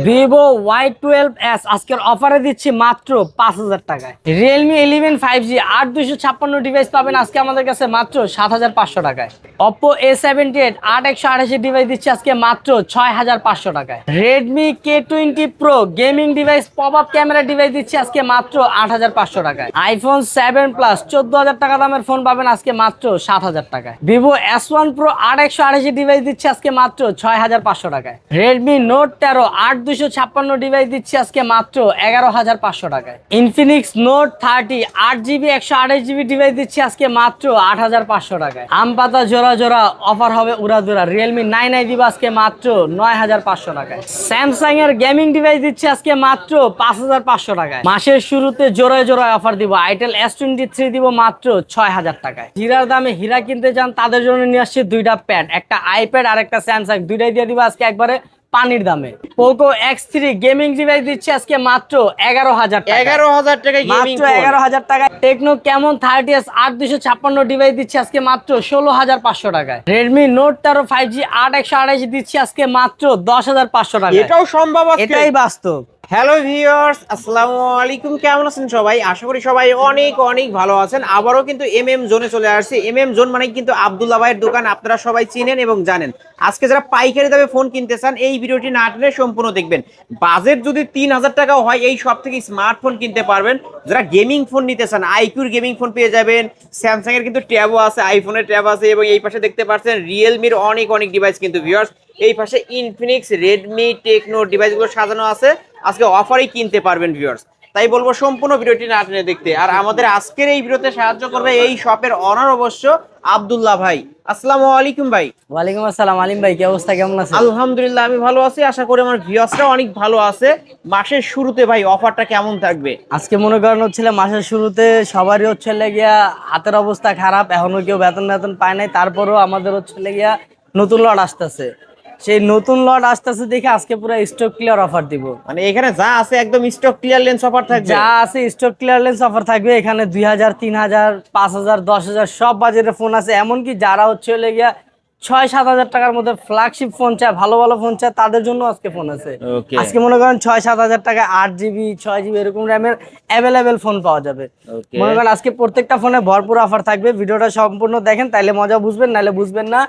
Vivo Y12s আজকের অফারে দিচ্ছি মাত্র 5000 টাকায়। রিয়েলমি 11 5G 8256 ডিভাইস পাবেন আজকে আমাদের কাছে মাত্র 7500 টাকায়। Oppo A78 8128 ডিভাইস দিচ্ছি আজকে মাত্র 6500 টাকায়। Redmi K20 Pro gaming device pop up camera device দিচ্ছি আজকে মাত্র 8500 টাকায়। iPhone 7 Plus 14000 টাকা দামের ফোন পাবেন আজকে মাত্র 7000 টাকায়। Vivo S1 Pro 8128 ডিভাইস দিচ্ছি আজকে মাত্র 6500 টাকায়। Redmi Note 13 8256 ডিভাইস দিচ্ছি আজকে মাত্র 11500 টাকায়। Infinix Note 30 8GB 128GB device দিচ্ছি আজকে মাত্র 8500 টাকায়। আম পাতা জোড়া জোড়া অফার হবে উড়াদুরা। Realme 9i দিব আজকে মাত্র 9500 টাকায়। Samsung এর গেমিং ডিভাইস দিচ্ছি আজকে মাত্র 5500 টাকায়। মাসের শুরুতে জোড়ায় জোড়ায় অফার দিব। Itel S23 দিব মাত্র 6000 টাকায়। হীরার দামে হীরা কিনতে চান তাদের জন্য নিয়ে আসছি দুইটা প্যাড, একটা আইপ্যাড আর একটা স্যামসাং, দুইটাই দিয়ে দিব আজকে একবারে পানির দামে। Poco X3 গেমিং ডিভাইস দিচ্ছি আজকে মাত্র 11000 টাকা। 11000 টাকায় গেমিং মাত্র 11000 টাকায়। টেকনো কেমন 30s 8256 ডিভাইস দিচ্ছি আজকে মাত্র 16500 টাকায়। Redmi Note 13 5G 8128 দিচ্ছি আজকে মাত্র 10500 টাকা। এটাও সম্ভব আজকে, এটাই বাস্তব। হ্যালো ভিউয়ার্স, আসসালামু আলাইকুম। কেমন আছেন সবাই? আশা করি সবাই অনেক অনেক ভালো আছেন। আবারও কিন্তু এমএম জোনে চলে আসছি। এমএম জোন মানে কিন্তু আব্দুল্লাহ ভাইয়ের দোকান, আপনারা সবাই চিনেন এবং জানেন। আজকে যারা পাইকারি দামে ফোন কিনতে চান এই ভিডিওটি না টেনে সম্পূর্ণ দেখবেন। বাজেট যদি 3000 টাকাও হয় এই সব থেকে স্মার্টফোন কিনতে পারবেন। যারা গেমিং ফোন নিতে চান আইকিউর গেমিং ফোন পেয়ে যাবেন। স্যামসাং এর কিন্তু ট্যাবও আছে, আইফোনের ট্যাব আছে এবং এই পাশে দেখতে পাচ্ছেন রিয়েলমির অনেক অনেক ডিভাইস কিন্তু ভিউয়ার্স। এই পাশে ইনফিনিক্স, রেডমি, টেকনো ডিভাইসগুলো সাজানো আছে। আজকে অফারেই কিনতে পারবেন ভিউয়ার্স, তাই বলবো সম্পূর্ণ ভিডিওটি না টেনে দেখতে। আর আমাদের আজকের এই ভিডিওতে সাহায্য করবে এই শপের অনার অবশ্য আব্দুল্লাহ ভাই। আসসালামু আলাইকুম ভাই। ওয়ালাইকুম আসসালাম আলিম ভাই, কি অবস্থা, কেমন আছেন? আলহামদুলিল্লাহ আমি ভালো আছি, আশা করি আমার ভিউয়ার্সরা অনেক ভালো আছে। মাসের শুরুতে ভাই অফারটা কেমন থাকবে? আজকে মনে করেন হচ্ছিল মাসের শুরুতে সবারই হচ্ছে গিয়া হাতের অবস্থা খারাপ, এখনো কেউ বেতন পায় নাই, তারপরেও আমাদের হচ্ছে গিয়া নতুন লট আসতেছে। সেই নতুন লট আসতেছে দেখে আজকে পুরো স্টক ক্লিয়ার অফার দিব। মানে এখানে যা আছে একদম স্টক ক্লিয়ারেন্স অফার থাকবে। যা আছে স্টক ক্লিয়ারেন্স অফার থাকবে। এখানে 2000, 3000, 5000, 10000 সব বাজেটের ফোন আছে। এমনকি যারা হচ্ছে গিয়া 6-7 হাজার টাকার মধ্যে ফ্ল্যাগশিপ ফোন চায়, ভালো ভালো ফোন চায়, তাদের জন্য আজকে ফোন আছে। আজকে মনে করেন 6-7 হাজার টাকায় 8GB 6GB এরকম র্যামের অ্যাভেলেবেল ফোন পাওয়া যাবে। মনে করেন আজকে প্রত্যেকটা ফোনে ভরপুর অফার থাকবে। ভিডিওটা সম্পূর্ণ দেখেন, তাইলে মজা বুঝবেন, নাহলে বুঝবেন না।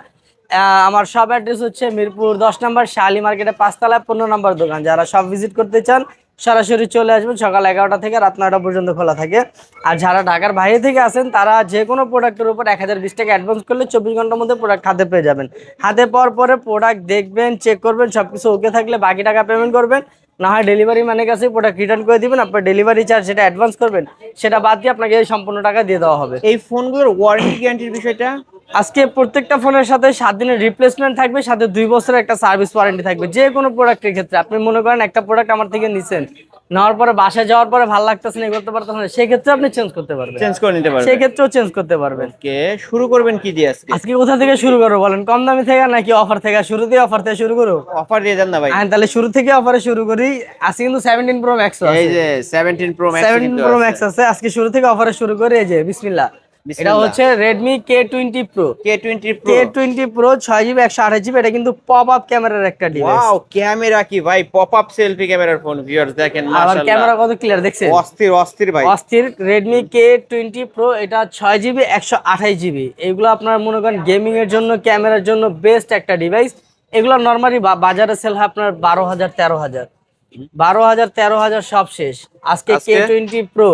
আমার সব অ্যাড্রেস হচ্ছে মিরপুর 10 নম্বর শালি মার্কেটে 5 তলায় 15 নম্বর দোকান। যারা সব ভিজিট করতে চান সরাসরি চলে আসবেন। সকাল 11টা থেকে রাত 9টা পর্যন্ত খোলা থাকে। আর যারা ঢাকার বাইরে থেকে আসেন তারা যে কোনো প্রোডাক্টের উপর 1020 টাকা অ্যাডভান্স করলে 24 ঘন্টার মধ্যে প্রোডাক্ট হাতে পেয়ে যাবেন। হাতে পাওয়ার পরে প্রোডাক্ট দেখবেন, চেক করবেন, সবকিছু ওকে থাকলে বাকি টাকা পেমেন্ট করবেন। না হয় ডেলিভারি মানে কাছে প্রোডাক্ট রিটার্ন করে দিবেন। আপনার ডেলিভারি চার্জ যেটা অ্যাডভান্স করবেন সেটা বাদ দিয়ে আপনাকে সম্পূর্ণ টাকা দিয়ে দেওয়া হবে। এই ফোনগুলোর ওয়ারেন্টি গ্যারান্টির বিষয়টা আজকে প্রত্যেকটা ফোনের সাথে 7 দিনের রিপ্লেসমেন্ট থাকবে, সাথে 2 বছরের একটা সার্ভিস ওয়ারেন্টি থাকবে। যে কোনো প্রোডাক্টের ক্ষেত্রে আপনি মনে করেন একটা প্রোডাক্ট আমার থেকে নিছেন, নেওয়ার পরে বাসায় যাওয়ার পরে ভালো লাগতেছে না, করতে পারতেছেন না, সেই ক্ষেত্রে আপনি চেঞ্জ করতে পারবেন, চেঞ্জ করে নিতে পারবেন। সেই ক্ষেত্রেও চেঞ্জ করতে পারবেন। ওকে, শুরু করবেন কি দিয়ে আজকে? আজকে কোথা থেকে শুরু করবো বলেন? কম দামি থেকে নাকি অফার থেকে? শুরু দিয়ে অফার থেকে শুরু করবো। অফার দিয়ে দেন না ভাই। তাহলে শুরু থেকে অফারে শুরু করি। আজকে কিন্তু 17 Pro Max আছে। এই যে 17 Pro Max 17 Pro Max আছে। আজকে শুরু থেকে অফারে শুরু করি। এই যে বিসমিল্লাহ, এটা হচ্ছে Redmi K20 Pro। K20 Pro 6GB 128GB। এটা কিন্তু পপ আপ ক্যামেরার একটা ডিভাইস। ওয়াও, ক্যামেরা কি ভাই, পপ আপ সেলফি ক্যামেরার ফোন ভিউয়ার্স দেখেন মাশাআল্লাহ। আর ক্যামেরা কত ক্লিয়ার দেখছেন? অস্থির অস্থির ভাই, অস্থির। Redmi K20 Pro এটা 6GB 128GB। এগুলো আপনার মনে করেন গেমিং এর জন্য, ক্যামেরার জন্য বেস্ট একটা ডিভাইস। এগুলো নরমালি বাজারে সেল হয় আপনার 12000, 13000 সব শেষ। আজকে K20 Pro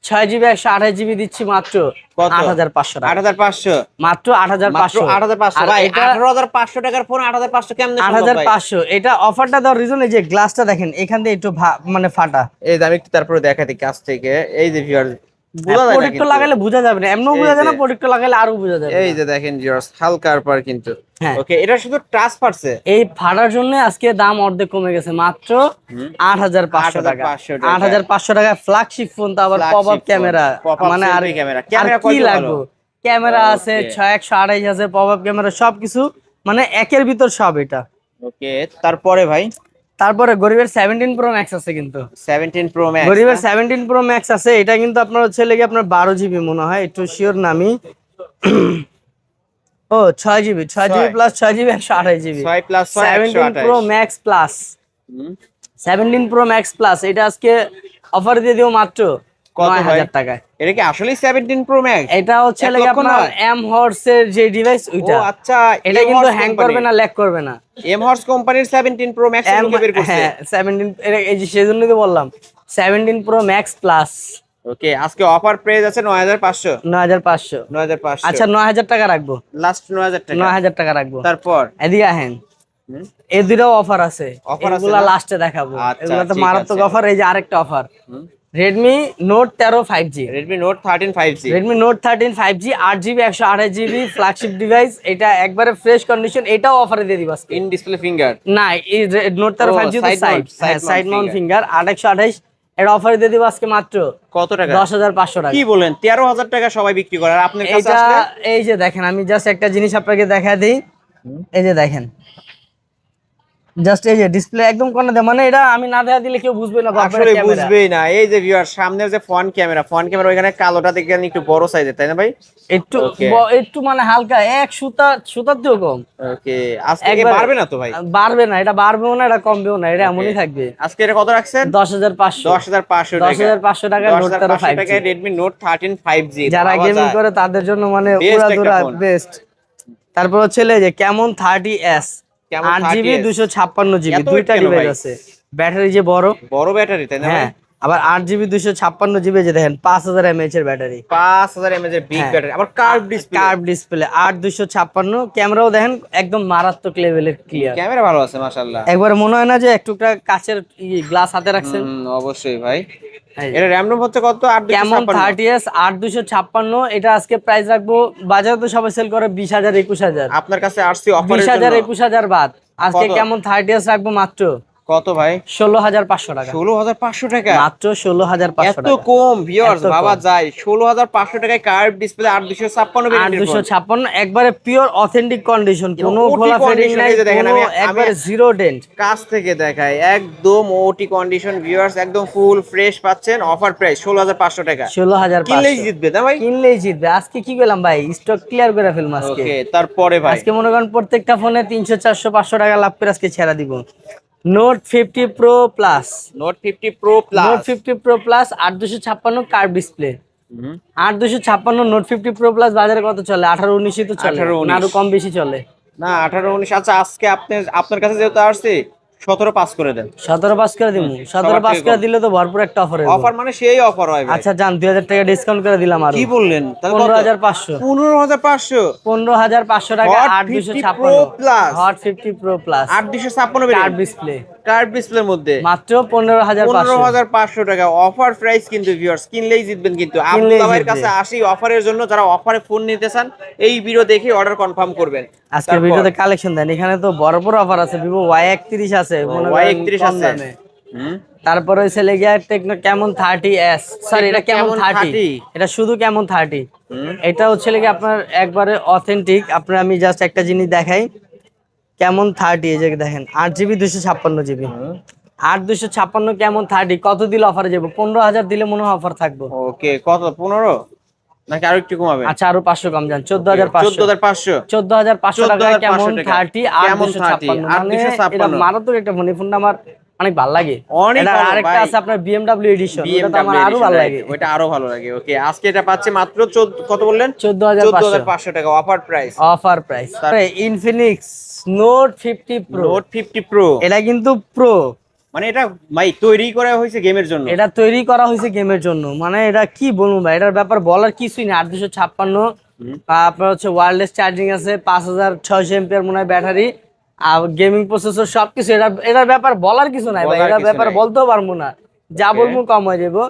6GB 128GB দিচ্ছি মাত্র 8500 টাকা। 8500 মাত্র 8500। 8500 ভাই, 18500 টাকার ফোন 8500 কেমনে সম্ভব ভাই? 8500। এটা অফারটা দেওয়ার রিজন এই যে গ্লাসটা দেখেন এখান দিয়ে একটু মানে ফাটা। এই যে আমি একটু তারপরে দেখাতে কাছ থেকে, এই যে ভিউয়ার্স বোঝা যায় না, প্রোডাক্ট লাগালে বোঝা যাবে না, এমনও বোঝা যায় না, প্রোডাক্ট লাগালে আরো বোঝা যাবে। এই যে দেখেন ভিউয়ার্স হালকা পার কিন্তু। হ্যাঁ। ওকে, এটা শুধু টাচ পারছে। এই ফাটার জন্য আজকে দাম অর্ধেক কমে গেছে, মাত্র 8500 টাকা। 8500 টাকায় ফ্ল্যাগশিপ ফোন, তো আবার পপ আপ ক্যামেরা। মানে আর ক্যামেরা কি লাগবে? ক্যামেরা আছে 128 আছে, পপ আপ ক্যামেরা সবকিছু, মানে একের ভিতর সব এটা। ওকে, তারপরে ভাই তারপরে গরিবের 17 Pro Max আছে কিন্তু। 17 Pro Max, গরিবের 17 Pro Max আছে। এটা কিন্তু আপনার হচ্ছে লেগে আপনার 12GB মনে হয়, একটু শিওর নামি। ও 6GB plus 6GB 128GB 6 plus 6 17 Pro Max plus. 17 pro max plus এটা আজকে অফার দিয়ে দিও মাত্র কত ভাই? 9000 টাকায়। এটা কি আসলেই 17 প্রো ম্যাক্স? এটা হচ্ছে 1 লাগে লক্ষ আপনার নয়? এম হর্স এর যে ডিভাইস ও ওইটা। আচ্ছা, এটা কিন্তু হ্যাং করবে না, ল্যাগ করবে না। এম হর্স কোম্পানির 17 প্রো ম্যাক্স লোকে বের করছে। হ্যাঁ 17 এই যে সেজন্যই তো বললাম 17 প্রো ম্যাক্স প্লাস। ওকে, আজকে অফার প্রাইস আছে 9500। 9500। 9500, আচ্ছা 9000 টাকা রাখবো, লাস্ট 9000 টাকা। 9000 টাকা রাখবো। তারপর এদিকে আহেন, হুম, এই দুটো অফার আছে, Offer আছে এগুলা না? লাস্টে দেখাবো। আচ্ছা, এগুলা তো ঠিক মারাত্মক আছে। অফার। এই যে আরেকটা অফার, হুম, Redmi Note 13 5G। Redmi Note 13 5G। Redmi Note 13 5G 8GB 128GB flagship device, এটা একবারে ফ্রেশ কন্ডিশন। এটাও অফারে দিয়ে দিব আজকে। In display finger. না এই Note 13 ও, 5G তো side side, mount, side mount side Mount finger। Finger 8128, এটা অফারে দিয়ে দিব আজকে মাত্র কত টাকা? 10500 টাকা। কি বলেন, 13000 টাকা সবাই বিক্রি করে, আর আপনার কাছে এটা আসলে এই যে দেখেন, আমি জাস্ট একটা জিনিস আপনাকে দেখা দিই। এই যে দেখেন, জাস্ট এই যে ডিসপ্লে একদম কোণে দেয়, মানে এটা আমি না দেখা দিলে কেউ বুঝবে না আসলে বুঝবেই না। এই যে ভিউয়ার, সামনের যে ফ্রন্ট ক্যামেরা ওইখানে কালোটা দেখেন একটু বড় সাইজের, তাই না ভাই? একটু Okay। একটু মানে হালকা এক সুতার দিয়েও কম। ওকে, আজকে একবারে- বাড়বে না তো ভাই? বাড়বে না, এটা বাড়বেও না, এটা কমবেও না, এটা এমনই থাকবে। আজকে এটা কত রাখছেন? 10500। 10500 টাকা। 10500 টাকা Note 13 10500 5G। টাকায় Redmi Note 13 5G। যারা পাওয়া গেমিং যায়। করে তাদের জন্য মানে Best একটা পুরা phone। বেস্ট। তারপর হচ্ছে এই যে কেমন 30s Camon 8GB 30s 256GB, এত দুইটা weight কেন ডিভাইস ভাই? আছে। ব্যাটারি যে বড়, বড় ব্যাটারি, তাই না ভাই? হ্যাঁ, আবার 8GB 256GB, যে দেখেন 5000 mAh এর ব্যাটারি, 5000 mAh এর বিগ হ্যাঁ। ব্যাটারি, আবার কার্ভ ডিসপ্লে। Curve display 8256। ক্যামেরাও দেখেন একদম মারাত্মক লেভেলের ক্লিয়ার। ক্যামেরা ভালো আছে মাশাআল্লাহ। একবার মনে হয় না যে একটুটা কাচের গ্লাস হাতে রাখছেন। অবশ্যই ভাই। এই যে। এটা র‍্যাম রোম হচ্ছে কত? কেমন 8256। 30s 8256, এটা আজকে প্রাইস রাখবো, বাজারে তো সবাই সেল করে 20000 21000। আপনার কাছে আসছি অফারের 20000 জন্য। 21000 বাদ, আজকে কত? কেমন 30s রাখবো মাত্র কত ভাই? 16500 টাকা। 16500 টাকা? মাত্র 16500 এত টাকা। কম ভিউয়ার্স, এত ভাবা কম। যায় 16500 টাকায় কার্ভ ডিসপ্লে 8256 ভেরিয়েন্টের ফোন। 8256 একবারে পিওর অথেন্টিক কন্ডিশন, কোনো OT ঘোলা ফেডিং condition, নাই, এই যে দেখেন, কোনো আমি- একবারে জিরো ডেন্ট। কাছ থেকে দেখায় একদম ওটি কন্ডিশন ভিউয়ার্স, একদম ফুল ফ্রেশ পাচ্ছেন। অফার প্রাইস 16500 টাকা। 16500 কিনলেই জিতবে না ভাই? কিনলেই জিতবে। আজকে কি করলাম ভাই, স্টক ক্লিয়ার করে ফেললাম আজকে। ওকে, তারপরে ভাই আজকে মনে করেন প্রত্যেকটা ফোনে 300 400 500 টাকা লাভ করে আজকে ছেড়া দিব। Note 50 pro plus, note 50 pro note plus. 50 pro plus 8256 curve display. 8256 note 50 pro plus বাজারে কত চলে? 18 19 তো চলে, 18 19 না আরো কম বেশি চলে? না 18 19। আচ্ছা, আজকে আপনার কাছে যেহেতু আসছে 17 পাস করে দেন। 17 পাস করে দিব। 17 পাস করে দিলে তো ভরপুর একটা অফার হবে। অফার মানে সেই অফার হয় ভাই। আচ্ছা যান, 2000 টাকা ডিসকাউন্ট করে দিলাম। আর কি বললেন? তাহলে কত? 15500। 15500। 15500 টাকা Hot 8256 Pro Plus। Hot 50 pro plus 8256 curve variant, display, curve ডিসপ্লের মধ্যে মাত্র 15500। 15500 টাকা অফার প্রাইস। কিন্তু ভিউয়ার্স, কিনলেই জিতবেন। কিন্তু আব্দুল্লাহ ভাইয়ের কাছে আসি অফারের জন্য। যারা অফারে ফোন নিতে চান এই ভিডিও দেখে অর্ডার কনফার্ম করবেন। আজকে তারপর ভিডিওতে কালেকশন দেন, এখানে তো বড় বড় অফার আছে। ভিভো Y31 আছে, মনে করেন Y31 কম আছে। দামে। তারপরে হইছে লেগিয়া টেকনো কেমন 30s, সরি এটা কেমন Camon 30, 30 এটা শুধু কেমন 30। এটা হচ্ছে লেগে আপনার একবারে অথেন্টিক। আপনার আমি জাস্ট একটা জিনিস দেখাই, কেমন 30, এই যে দেখেন 8GB 256GB, 8256 কেমন 30 কত দিলে অফারে যাবো? 15000 দিলে মনে হয় অফার থাকবো। ওকে, কত? 15 নাকি আরো একটু কমাবে? আচ্ছা আরো 500 কম যান, 14500। 14500। 14500 টাকা কেমন 14500 টাকা। 30 কেমন 8256, 30, মানে এটা 8256 মারাত্মক একটা ফোন। এই ফোনটা আমার অনেক ভালো লাগে। অনেক এটা ভালো আরেকটা ভাই। আছে আপনার BMW এডিশন, ওটা তো আমার BMW আরো ভালো লাগে। ওইটা আরো ভালো লাগে। ওকে, আজকে এটা পাচ্ছে মাত্র কত বললেন? 14500 টাকা offer price. Offer price. Infinix note 50 pro, note 50 pro, এটা কিন্তু প্রো, মানে এটা ভাই তৈরি করা হয়েছে গেমের জন্য। এটা তৈরি করা হয়েছে গেমের জন্য। মানে এটা কি বলবো ভাই, এটার ব্যাপার বলার কিছুই নেই। 8256, আপনার হচ্ছে ওয়্যারলেস চার্জিং আছে, 5600 এমপিআর মনে হয় ব্যাটারি, আর গেমিং প্রসেসর সবকিছু। এটার ব্যাপার বলার কিছু নাই ভাই, বলার এটার কিছু ব্যাপার নাই। বলতেও পারবো না, যা বলবো কম হয়ে যাবো।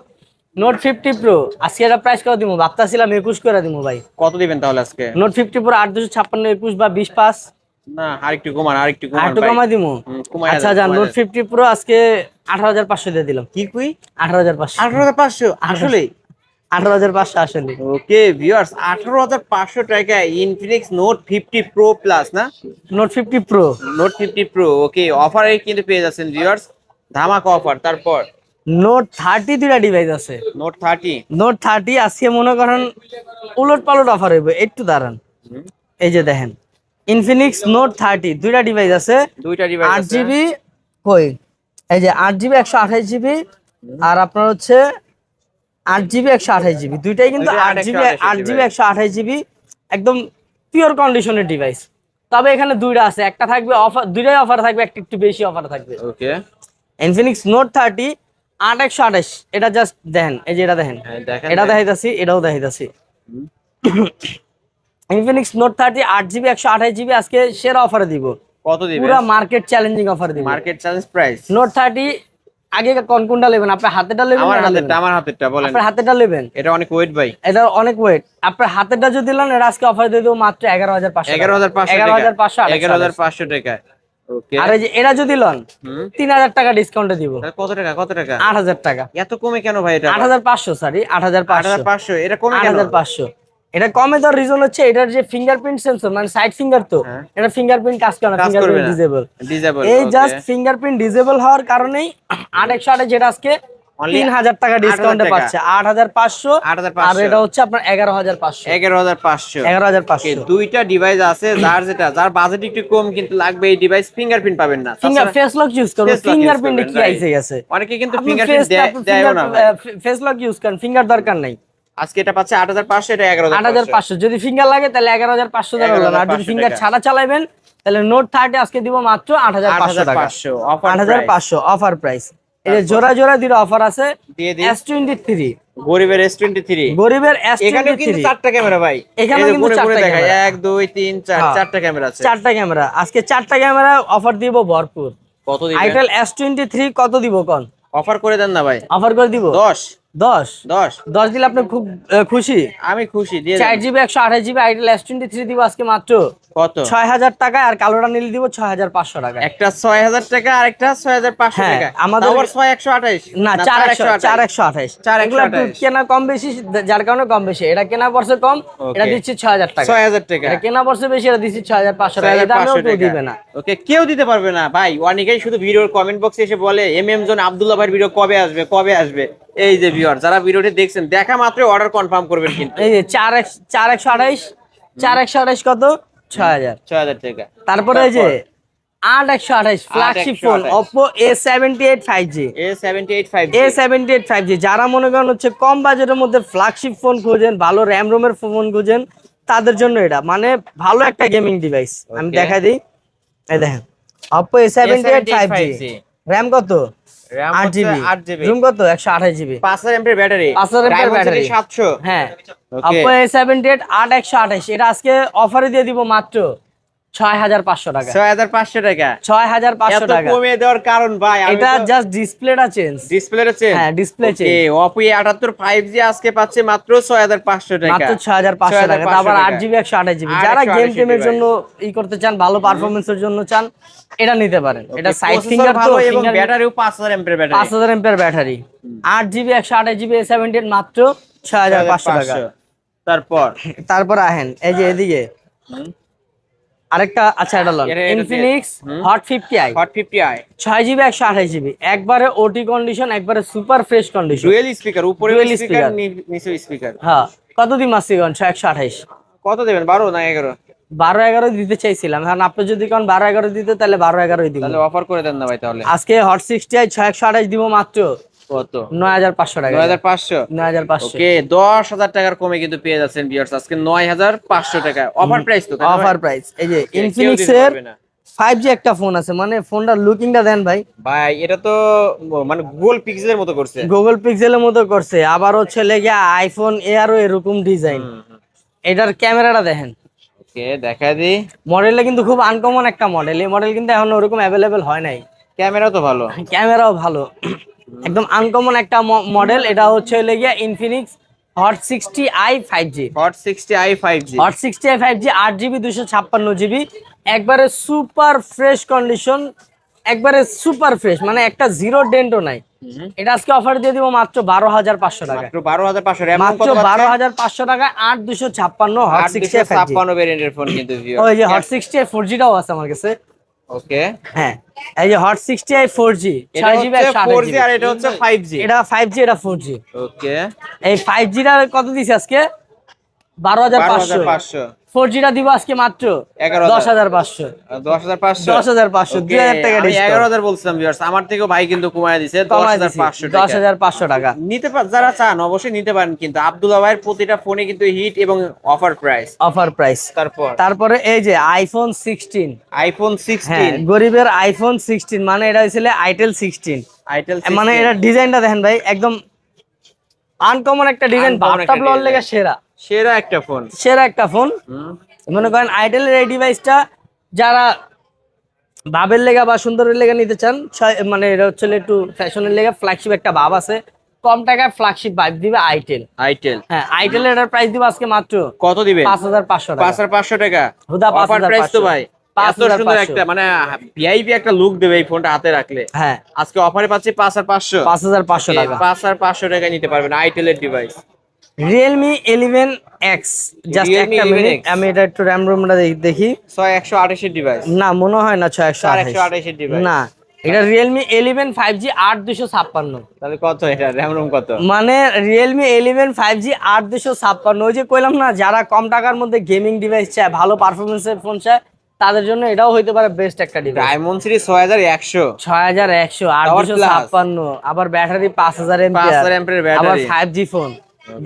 নোট 50 প্রো আজকে এটা প্রাইস করে দিব, ভাবতাছিলাম 21 করে দিব ভাই। কত দিবেন তাহলে আজকে? নোট 50 প্রো 8256 21 বা 20 পাস, না আরেকটু কমান, আরেকটু আর কমান একটু ভাই। কমাই দিমু। কমায় আচ্ছা দেন, যান, কমায় নোট দেন। 50 প্রো আজকে 18500 দিয়ে দিলাম। কি কুই? 18500, 18500 আসলে? 18500 আসলে। ওকে ভিউয়ার্স, 18500 টাকায় ইনফিনিক্স নোট 50 প্রো প্লাস না? Note 50 pro, note 50 pro. Okay, অফারে কিন্তু পেয়ে যাচ্ছেন ভিউয়ার্স, ধামাকা অফার। তারপর নোট 30 দুইটা ডিভাইস আছে। নোট 30। নোট 30 আজকে মনে করেন উলট পালট অফার হইবে, একটু দাঁড়ান। এই যে দেখেন ইনফিনিক্স নোট 30 দুইটা ডিভাইস আছে, দুইটা ডিভাইস আছে। 8GB কই এই যে 8GB 128GB আর আপনার হচ্ছে 8GB 128GB দুইটাই কিন্তু ওইটা 8GB 8GB 128GB একদম পিওর কন্ডিশনের ডিভাইস। তবে এখানে দুইটা আছে, একটা থাকবে অফার, দুইটাই অফার থাকবে, একটা একটু বেশি অফার থাকবে। ওকে, ইনফিনিক্স নোট 30 8128, এটা জাস্ট দেখেন, এই যে এটা দেখেন, দেখেন এটা দেখাইতাছি, এটাও দেখাইতাছি। ইনফিনিক্স নোট 30 8GB 128GB আজকে সেরা অফারে দিব, কত দিবেন? পুরো মার্কেট চ্যালেঞ্জিং অফার দিব। Market challenge price. নোট 30 আগে কোনটা নেবেন? আপনার হাতেটা নেবেন? আমার হাতেরটা বলেন। আপনার হাতেটা নেবেন? এটা অনেক ওয়েট ভাই, এটা অনেক ওয়েট। আপনার হাতেরটা যদি নেন, এটা আজকে অফার দিয়ে দেবো মাত্র 11500 11500 টাকা। ওকে, আর এই যে এটা যদি লন 3000 টাকা ডিসকাউন্টে দিব। কত টাকা? 8000 টাকা। এত কমে কেন ভাই? এটা 8500, সরি 8500। 8500 এটা কমে কেন? 8500 এটা কমে দেওয়ার রিজন হচ্ছে এটার যে ফিঙ্গারপ্রিন্ট সেন্সর, মানে সাইড ফিঙ্গার, তো এটা ফিঙ্গারপ্রিন্ট কাজ করে না, ফিঙ্গারপ্রিন্ট ডিসেবল। এই জাস্ট ফিঙ্গারপ্রিন্ট ডিসেবল হওয়ার কারণেই 8128 যেটা আজকে 3000 টাকা ডিসকাউন্টে পাচ্ছে 8500, আর এটা হচ্ছে আপনার 11500। 11500 দুইটা ডিভাইস আছে, যার বাজেট একটু কম কিন্তু লাগবে এই ডিভাইস, ফিঙ্গারপ্রিন্ট পাবেন না। ফেস লক ইউজ করুন, ফিঙ্গারপ্রিন্টে কি আইছে গেছে? অনেকে কিন্তু ফিঙ্গারপ্রিন্ট দেয় না, ফেস লক ইউজ করেন, ফিঙ্গার দরকার নাই। আজকে এটা পাচ্ছে 8500, এটা 11500। যদি ফিঙ্গার লাগে তাহলে 11500 টাকা হলো, আর যদি ফিঙ্গার ছাড়া চালাবেন তাহলে নোট 30 আজকে দিব মাত্র 8500 টাকা। 8500 অফার প্রাইস। এই যে জোড়া জোড়া দুটো অফার আছে। S23 গরিবের S23, গরিবের এখানে কিন্তু S23 চারটা ক্যামেরা ভাই, এখানে কিন্তু চারটা ক্যামেরা, 1 2 3 4 চারটা ক্যামেরা আছে, চারটা ক্যামেরা আজকে, চারটা ক্যামেরা অফার দিব ভরপুর। কত দিবেন? আইটেল S23 কত দিব কোন? অফার করে দেন না ভাই, অফার করে দিব 10 10 10 10 দিলে আপনি খুব খুশি? আমি খুশি, দিয়ে 4GB 128GB আইটেল S23 দিব আজকে মাত্র কত? 6000 টাকা, আর কালোটা নিলে দিব 6500 টাকা। একটা 6000 টাকা আর একটা 6500 টাকা। আমাদের আবার 6128 না 4128 এগুলো একটু কেনা কম বেশি, যার কারণে কম বেশি। এটা কেনা পড়ছে কম, এটা দিচ্ছি 6000 টাকা। 6000 টাকা এটা কেনা পড়ছে বেশি, এটা দিচ্ছি 6500 টাকা। এটা দামেও কেউ দিবে না। ওকে, কেউ দিতে পারবে না ভাই। অনেকেই শুধু ভিডিওর কমেন্ট বক্সে এসে বলে এমএম জোন আব্দুল্লাহ ভাইয়ের ভিডিও কবে আসবে, কবে আসবে। এই যে ভিউয়ার, যারা ভিডিওটি দেখছেন, দেখা মাত্র অর্ডার কনফার্ম করবেন কিন্তু। এই যে 4128 কত? 6000 টাকা। তারপরে এই যে 8128 flagship phone Oppo A78 5G। A78 5G যারা মনে করেন হচ্ছে কম বাজেটের মধ্যে ফ্ল্যাগশিপ ফোন খোঁজেন, ভালো র‍্যাম রোমের ফোন খোঁজেন, তাদের জন্য এটা মানে ভালো একটা গেমিং ডিভাইস। আমি দেখাই দিই, এই দেখেন Oppo A78 5G, র‍্যাম কত? 8GB, জুম কত? 128GB, 5000 এমএর battery, 5000 এমএর battery, 700। হ্যাঁ Oppo A78 8128 এটা আজকে অফারে দিয়ে দিব মাত্র 6500 টাকা। 6500 টাকা, 6500 টাকা। এত কমে দেওয়ার কারণ ভাই, এটা জাস্ট ডিসপ্লেটা চেঞ্জ, ডিসপ্লেটা চেঞ্জ। হ্যাঁ ডিসপ্লে চেঞ্জ। ওকে, Oppo A78 5G আজকে পাচ্ছে মাত্র 6500 টাকা, মাত্র 6500 টাকা। আবার 8GB 128GB যারা গেম টেমের জন্য ই করতে চান, ভালো পারফরম্যান্সের জন্য চান, এটা নিতে পারেন। এটা সাইড ফিঙ্গার তো, এবং ব্যাটারিও 5000 এমএর battery, 5000 এমএর battery, 8GB 128GB A78 মাত্র 6500 টাকা। তারপর আহেন এই যে এদিকে আরেকটা, আচ্ছা এটা loan Infinix hot 50i 6GB 128GB একবারে ওটি কন্ডিশন, একবারে super fresh condition, dual speaker, উপরে স্পিকার নিচে স্পিকার। হ্যাঁ কত দিন মাসি কোন? 128। কত দেবেন? 12 না 11? 12-11 দিতে চাইছিলাম, এখন আপনি যদি কোন 12-11 দিতে তাহলে 12-11 দিব। তাহলে অফার করে দেন না ভাই। তাহলে আজকে হট 60i 6128 দিব মাত্র কত? 9500 টাকা। 9500 ওকে, 10000 টাকার কমে কিন্তু পেয়ে যাচ্ছেন ভিউয়ার্স আজকে 9500 টাকা। অফার প্রাইস তো, অফার প্রাইস। এই যে ইনফিনিক্স এর 5G একটা ফোন আছে, মানে ফোনটার লুকিংটা দেন ভাই, এটা তো মানে গুগল পিক্সেলের মতো করছে, গুগল পিক্সেলের মতো করছে। আবার হচ্ছে লেগে আইফোন এয়ারও এরকম ডিজাইন। এটার ক্যামেরাটা দেখেন, ওকে দেখা দি। মডেলটা কিন্তু খুব আনকমন একটা মডেল, এই মডেল কিন্তু এখন ওরকম অ্যাভেলেবেল হয় নাই। ক্যামেরা তো ভালো, ক্যামেরাও ভালো, একদম আনকমন একটা মডেল। এটা হচ্ছে লেগে Infinix hot 60i 5G, hot 60i 5G, 8GB 256GB একবারে সুপার ফ্রেশ কন্ডিশন, একবারে সুপার ফ্রেশ, মানে একটা জিরো ডেন্টও নাই। এটা আজকে অফার দিয়ে দিব মাত্র 12500 টাকা। মাত্র 12500, মাত্র 12500 টাকা। 8256 হট 60i ভেরিয়েন্টের ফোন কিন্তু ওই যে হট 60i 4G টাও আছে আমার কাছে। ওকে, হ্যাঁ এই যে hot 60i 4G, 6GB 4G, আর এটা হচ্ছে 5G। এটা 5G, এটা 4G। ওকে, এই 5G টা কত দিছে আজকে? 12,500। 12,500। 4Gটা দিব আজকে মাত্র 10,500। 10,500 10,500 2,000 টাকা আমি ডিসকাউন্ট 11,000 বলছিলাম ভিউয়ার্স, আমার থেকেও ভাই কিন্তু কমায় দিছে 10,500 টাকা। 10,500 টাকা নিতে যারা চান অবশ্যই নিতে পারেন, কিন্তু আব্দুল্লাহ ভাইয়ের প্রতিটা ফোনে কিন্তু হিট এবং অফার প্রাইস। Offer price. তারপরে এই যে আইফোন 16, আইফোন হ্যাঁ 16, গরিবের আইফোন 16, মানে এটা হইছিল আইটেল 16, আইটেল মানে এটা ডিজাইনটা দেখেন ভাই, একদম আনকমন একটা ডিজাইন, Uncommon বাপটা একটা ব্লর design। লেগে সেরা সেরা একটা ফোন। সেরা একটা ফোন। মনে করেন আইটেলের এই ডিভাইসটা যারা ভাবের লেগা বা সুন্দরের লেগা নিতে চান, মানে এটা হচ্ছে একটু ফ্যাশনের লেগা ফ্ল্যাগশিপ একটা ভাব আছে, কম টাকায় ফ্ল্যাগশিপ ভাইব দিবে আইটেল। হ্যাঁ আইটেলের এটার প্রাইস দিব আজকে মাত্র কত দিবে? 5,500 টাকা। 5,500 টাকা হুদা অফার প্রাইস তো 5,500। ভাই। এত সুন্দর একটা মানে ভিআইপি একটা লুক দেবে এই ফোনটা হাতে রাখলে। হ্যাঁ আজকে অফারে পাচ্ছি 5,500। 5,500 টাকা। 5,500 টাকা নিতে পারবেন আইটেলের device. Realme 11X, just Realme একটা মিনিট 11X আমি এটা একটু র্যাম রোমটা দেখি। 128 এর ডিভাইস না মনে হয় না 628 এর ডিভাইস না, এটা Realme 11 5G 8256। তাহলে কত এটা র‍্যাম রোম কত? মানে Realme 11 5G 8256, ওই যে কইলাম না যারা কম টাকার মধ্যে গেমিং ডিভাইস চায়, ভালো পারফরম্যান্সের ফোন চায়, তাদের জন্য এটাও হইতে পারে বেস্ট একটা ডিভাইস। ডায়মন্ড সিরিজ 6100 6100 8256, আবার ব্যাটারি 5000 এর ব্যাটারি, আবার 5G ফোন।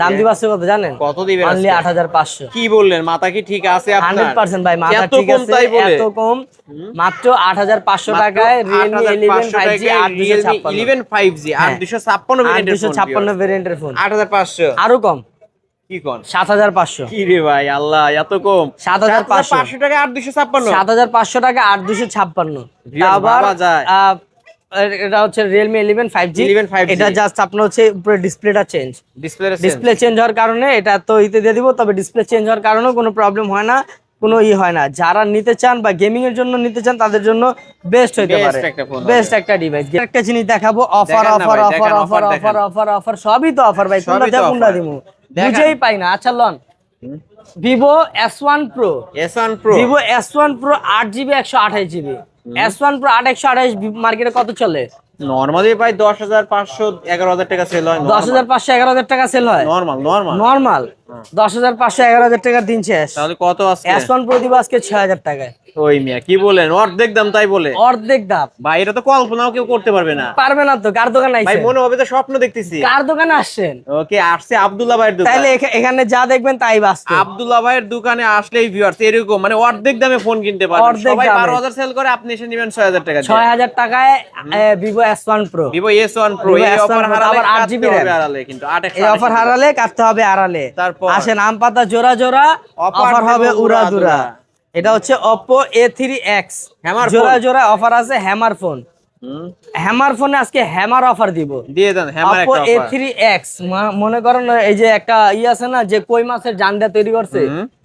দাম দিবা আছে কত জানেন? কত দিবেন? অনলি 8500। কি বললেন, মাথা কি ঠিক আছে আপনার? 100% ভাই মাথা এত ঠিক কম আছে, তাই বলে? এত কম, মাত্র 8500 টাকায় Realme 11 5G 8256। 11 5G 8256 ভেরিয়েন্টের ফোন, 8256 ভেরিয়েন্টের ফোন 8500। আরো কম, কি কোন 7500। কি রে ভাই, আল্লাহ এত কম! 7500 টাকা 8256। 7500 টাকা 8256। Viewers, আবার ভাবা যায়। এটা হচ্ছে Realme 11 5G। 11 5G এটা জাস্ট আপনার হচ্ছে উপরে ডিসপ্লেটা চেঞ্জ, ডিসপ্লে ডিসপ্লে চেঞ্জ হওয়ার কারণে এটা তো ইতে দিয়ে দিব, তবে ডিসপ্লে চেঞ্জ হওয়ার কারণেও কোনো প্রবলেম হয় না, কোনো হয় না। যারা নিতে চান বা গেমিং এর জন্য নিতে চান তাদের জন্য বেস্ট হইতে Best পারে, একটা phone বেস্ট একটা ডিভাইস। একটা জিনিস দেখাবো, অফার দেখান না অফার ভাই, অফার দেখান, অফার offer অফার দেখান। অফার অফার, সবই তো অফার ভাই, কোনটা সবই তো দেখ কোনটা offer। দিমু দেখান। বুঝেই পাই না। আচ্ছা loan, Vivo S1 Pro, S1 Pro Vivo S1 Pro 8GB 128GB, S1 Pro 8 128 মার্কেটে কত চলে? নরমালি ভাই 10,500 11,000 টাকা সেল হয়। 10,500 11,000 টাকা সেল হয় নরমাল নরমাল। 10,500 11,000 টাকার দিন শেষ। তাহলে কত আজকে? S1 Pro দিব আজকে 6,000 টাকায়। ওই মিয়া কি বলেন, অর্ধেক দাম তাই বলে? অর্ধেক দাম ভাই, এটা তো কল্পনাও কেউ করতে পারবে না। পারবে না তো, কার দোকানে ভাই আইছেন? মনে হবে তো স্বপ্ন দেখতেছি। কার দোকানে আসছেন? ওকে, আসছে আব্দুল্লাহ ভাইয়ের দোকান। তাইলে এখানে যা দেখবেন তাই বাস্তব। আব্দুল্লাহ ভাইয়ের দোকানে আসলেই ভিউয়ার্স এরকম মানে অর্ধেক দামে ফোন কিনতে পারবেন। অর্ধেক সবাই দামে। 12,000 সেল করে, আপনি এসে নেবেন 6,000 টাকা দিয়ে। 6,000 টাকায় Vivo S1 Pro। Vivo S1 Pro Vivo এই S1 অফার Pro, হারালে আবার 8GB কাটতে হবে RAM। হারালে, কিন্তু 8 এই অফার হারালে কাটতে হবে আড়ালে। তারপর? আসেন আম পাতা জোড়া জোড়া, অফার হবে উড়া দুরা। এটা হচ্ছে Oppo A3X, হ্যামার জোড়া ফোন। জোড়া অফার আছে, হ্যামার ফোন। হ্যামার ফোনে আজকে হ্যামার অফার দিব। দিয়ে দেন হ্যামার Oppo একটা অফার। A3X, মনে করেন এই যে একটা আছে না যে কই মাছের জান্দা তৈরি করছে,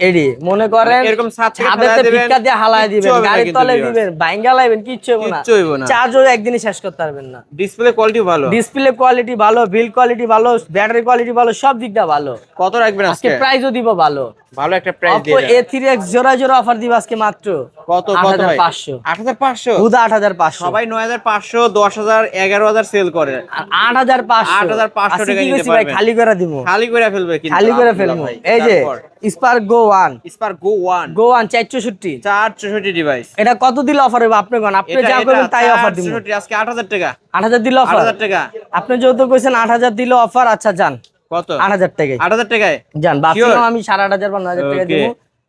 এডি মনে করেন এরকম ছাদ থেকে ছাদেতে ফেলায় দিবেন, ভিক্ষা দিয়ে হালায় কিচ্ছু দিবেন, হবে না গাড়ির কিন্তু তলে viewers। দিবেন, ভাঙ্গা লাইবেন, কিচ্ছু হবে না। কিচ্ছু হইবো না। চার্জও একদিনই শেষ করতে পারবেন না। ডিসপ্লে কোয়ালিটি ভালো, ডিসপ্লে কোয়ালিটি ভালো, বিল্ড কোয়ালিটি ভালো, ব্যাটারি কোয়ালিটি ভালো, সব দিকটা ভালো। কত রাখবেন আজকে আজকে? প্রাইসও দিব ভালো। ভালো একটা প্রাইস Oppo দিয়ে দেন। A3X জোড়া জোড়া অফার দিব আজকে মাত্র কত কত ভাই? 8,500। 8,500 হুদা 8,500। সবাই 9,500 10,000 11,000 সেল করে। আর 8,500 8,500 আজকে টাকা কি নিতে কইছি ভাই, পারবেন। খালি করে দিমু, খালি করে ফেলবে কিন্তু খালি করে আব্দুল্লাহ ফেলবো। ভাই। এই যে তারপর? Spark Go 1, Spark Go 1 Go 1 464, 464 device. এটা কত দিলে অফার হবে আপনি কোন? আপনি যা করবেন তাই অফার দিব। 464 আজকে 8,000 টাকা। 8,000 দিলে অফার। 8,000 টাকা। আপনি যেহেতু কইছেন 8,000 দিলে অফার, আচ্ছা যান কত? 8,000 টাকায় 8,000 টাকায় যান। Sure? ভাবছিলাম আমি 8,500 বা 9,000 টাকা Okay. দিব,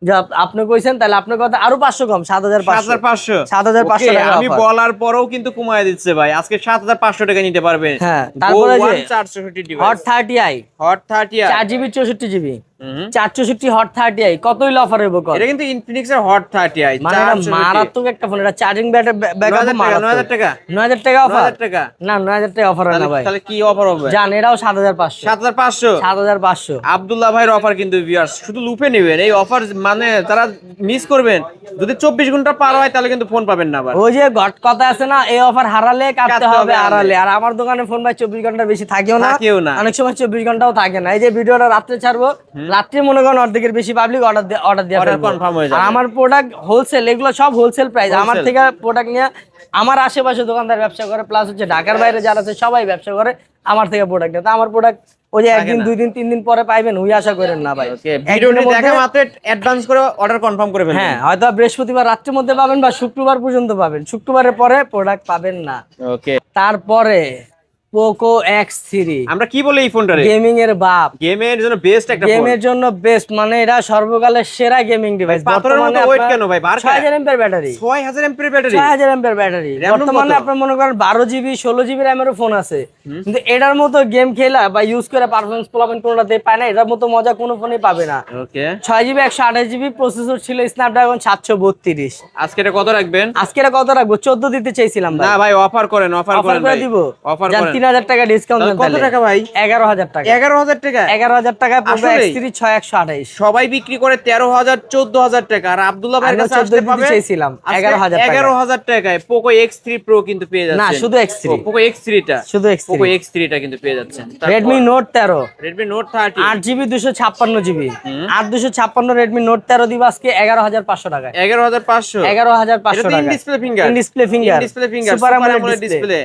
যা আপনি কইছেন তাহলে আপনার কথা আরো 500 কম, 7,500। 7,500 7,500 Okay, টাকা আমি offer। বলার পরেও কিন্তু কমায় দিচ্ছে ভাই, আজকে 7,500 টাকা নিতে পারবে। হ্যাঁ, তারপরে যে 464 device Hot 30i, hot 30 4GB 64GB, 464 Hot 30i কত হইলে অফার হইব কত? এটা কিন্তু ইনফিনিক্স এর হট 30i মানে এটা মারাত্মক একটা ফোন, এটা চার্জিং ব্যাকআপ 9,000 টাকা 9,000 টাকা অফার 9,000 টাকা। না, 9,000 টাকা অফার হয় না ভাই। তাহলে কি অফার হবে? জান এটাও 7,500। 7,500 7,500 আব্দুল্লাহ ভাইয়ের অফার কিন্তু ভিউয়ার্স শুধু লুপে নেবেন এই অফার, মানে তারা মিস করবেন। যদি 24 ঘন্টা পার হয় তাহলে কিন্তু ফোন পাবেন না আবার। ওই যে কথা আছে না, এই অফার হারালে কাটতে কাটতে হবে হবে আড়ালে। আর আমার দোকানে ফোন ভাই 24 ঘন্টা বেশি থাকেও না, থাকেও না। অনেক সময় 24 ঘন্টাও থাকে না। এই যে ভিডিওটা রাত্রে ছাড়বো, রাত্রে মনে করেন অর্ধেকের বেশি পাবলিক অর্ডার দিয়ে অর্ডার কনফার্ম হয়ে যাবে। আর আমার প্রোডাক্ট হোলসেল, এগুলো সব হোলসেল প্রাইস। আমার থেকে প্রোডাক্ট নিয়ে আমার আশেপাশে দোকানদার ব্যবসা করে, প্লাস হচ্ছে ঢাকার বাইরে যারা আছে সবাই ব্যবসা করে আমার থেকে প্রোডাক্ট নেয়। তো আমার প্রোডাক্ট ওই যে একদিন 2 দিন 3 দিন পরে পাইবেন ওই আশা করেন না ভাই। ভিডিওটি দেখা মাত্র অ্যাডভান্স করে অর্ডার কনফার্ম করে ফেলবেন। হ্যাঁ, হয়তো বৃহস্পতিবার রাত্রের মধ্যে পাবেন বা শুক্রবার পর্যন্ত পাবেন, শুক্রবারের পরে প্রোডাক্ট পাবেন না। ওকে, তারপরে পোকো X3, আমরা কি বলি এই ফোনটারে? গেমিং এর বাপ, গেমের জন্য বেস্ট একটা ফোন, গেমের জন্য বেস্ট, মানে এটা সর্বকালের সেরা গেমিং ডিভাইস। পাথরের মতো ওয়েট কেন ভাই? 6000 MPR battery, 6000 MPR battery, 6000 MPR battery. বর্তমানে আপনার মনে করেন 12 জিবি 16 জিবি র্যামেরও ফোন আছে, কিন্তু এটার মতো গেম খেলা বা ইউজ করে পারফরম্যান্স পোলাবেন কোনোটাতে পায় না, এটার মতো মজা কোনো ফোনই পাবে না। ওকে, 6 জিবি 128 জিবি প্রসেসর ছিল, স্ন্যাপড্রাগন 732। আজকে এটা কত রাখবেন? আজকে এটা কত রাখবো? 14 দিতে চাইছিলাম ভাই। না ভাই, অফার করেন, অফার করেন করে ভাই, দিব, অফার জান করেন। 3000 টাকা ডিসকাউন্ট দেন। কত টাকা ভাই? 11000 টাকা। 11000 টাকা? 11000 টাকায় পোকো আসলেই? X3 6128। সবাই বিক্রি করে 13000 14000 টাকা, আর আব্দুল্লাহ ভাইয়ের কাছে আসলে পাবে চাইছিলাম 11000 টাকা। 11000 টাকায় পোকো X3 Pro কিন্তু পেয়ে যাচ্ছেন। না, শুধু X3, পোকো X3 টা, শুধু X3, পোকো X3 টা কিন্তু পেয়ে যাচ্ছেন। Redmi Note 13, Redmi Note 30, 8GB 256GB, 256 Redmi Note 13 দিব আজকে 11500 টাকায়। 11500, 11500 এটা টাকা। In display finger, in display finger, display finger, super super AMOLED display.